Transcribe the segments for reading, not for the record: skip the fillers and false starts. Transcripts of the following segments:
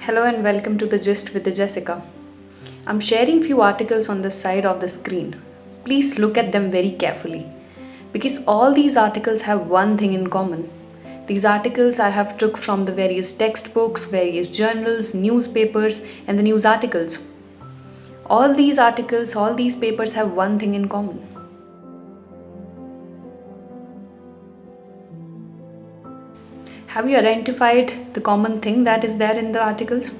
Hello and welcome to The Gist with the Jessica. I'm sharing few articles on the side of the screen. Please look at them very carefully because all these articles have one thing in common. These articles I have took from the various textbooks, various journals, newspapers and the news articles. All these articles, all these papers have one thing in common. Have you identified the common thing that is there in the articles?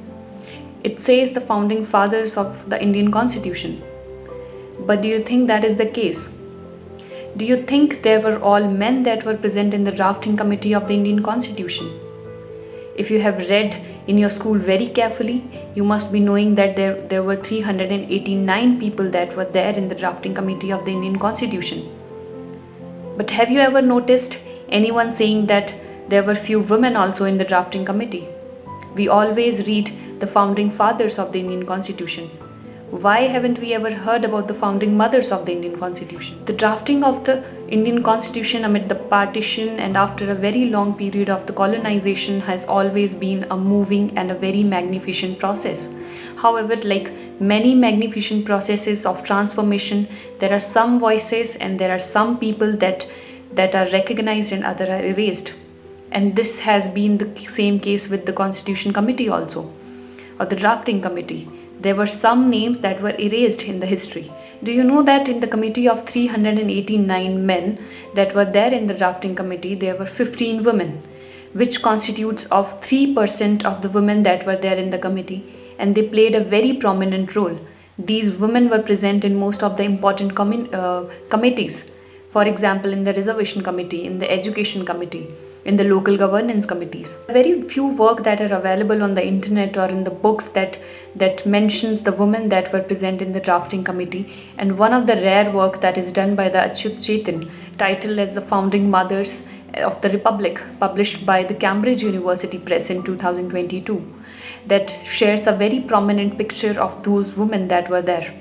It says the founding fathers of the Indian Constitution. But do you think that is the case? Do you think there were all men that were present in the drafting committee of the Indian Constitution? If you have read in your school very carefully, you must be knowing that there were 389 people that were there in the drafting committee of the Indian Constitution. But have you ever noticed anyone saying that there were few women also in the drafting committee? We always read the founding fathers of the Indian Constitution. Why haven't we ever heard about the founding mothers of the Indian Constitution? The drafting of the Indian Constitution amid the partition and after a very long period of the colonization has always been a moving and a very magnificent process. However, like many magnificent processes of transformation, there are some voices and there are some people that are recognized and others are erased. And this has been the same case with the Constitution Committee also, or the drafting committee. There were some names that were erased in the history. Do you know that in the committee of 389 men that were there in the drafting committee, there were 15 women, which constitutes of 3% of the women that were there in the committee, and they played a very prominent role. These women were present in most of the important committees. For example, in the reservation committee, in the education committee, in the local governance committees. Very few work that are available on the internet or in the books that mentions the women that were present in the drafting committee, and one of the rare work that is done by the Achyut Chetan, titled as The Founding Mothers of the Republic, published by the Cambridge University Press in 2022, that shares a very prominent picture of those women that were there.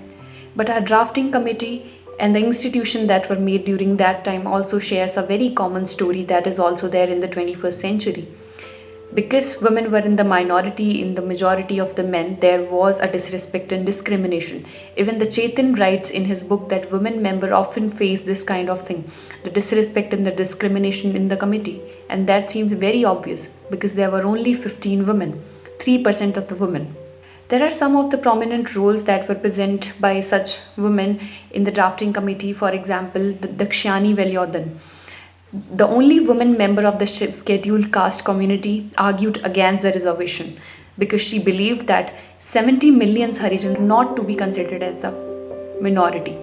But our drafting committee and the institution that were made during that time also shares a very common story that is also there in the 21st century. Because women were in the minority in the majority of the men, there was a disrespect and discrimination. Even the Chetan writes in his book that women members often face this kind of thing, the disrespect and the discrimination in the committee. And that seems very obvious because there were only 15 women, 3% of the women. There are some of the prominent roles that were present by such women in the drafting committee. For example, the Dakshyani Velyodhan, the only woman member of the scheduled caste community, argued against the reservation because she believed that 70 million Harijan were not to be considered as the minority,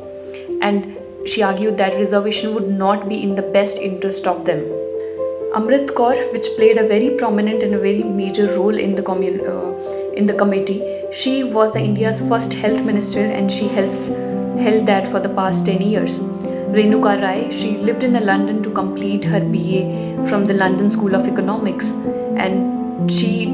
and she argued that reservation would not be in the best interest of them. Amrit Kaur, which played a very prominent and a very major role in the committee, she was the India's first health minister and she held that for the past 10 years. Renuka Rai, she lived in London to complete her BA from the London School of Economics, and she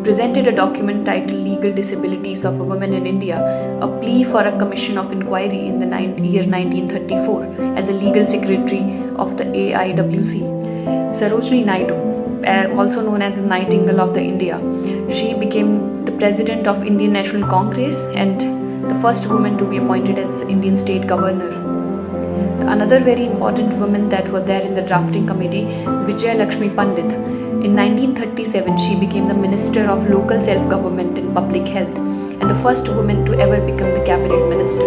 presented a document titled Legal Disabilities of a Woman in India, a plea for a commission of inquiry in the year 1934 as a legal secretary of the AIWC. Sarojini Naidu, also known as the Nightingale of the India, she became the president of Indian National Congress and the first woman to be appointed as Indian State Governor. Another very important woman that were there in the drafting committee, Vijaya Lakshmi Pandit. In 1937, she became the Minister of Local Self-Government and Public Health and the first woman to ever become the cabinet minister.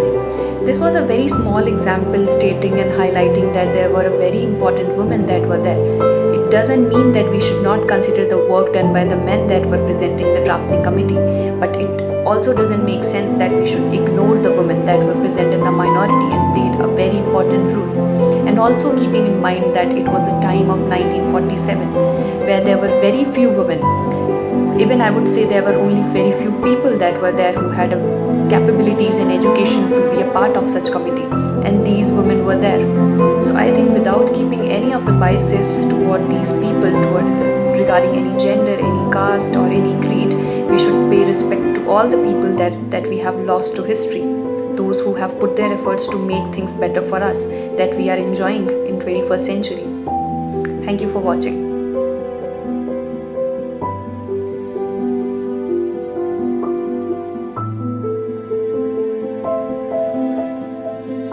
This was a very small example stating and highlighting that there were a very important women that were there. It doesn't mean that we should not consider the work done by the men that were present in the drafting committee, but it also doesn't make sense that we should ignore the women that were present in the minority and played a very important role. And also keeping in mind that it was the time of 1947 where there were very few women. Even I would say there were only very few people that were there who had capabilities and education to be a part of such committee, and these women were there. So I think without keeping any of the biases toward these people, regarding any gender, any caste or any creed, we should pay respect to all the people that we have lost to history, those who have put their efforts to make things better for us that we are enjoying in 21st century. Thank you for watching.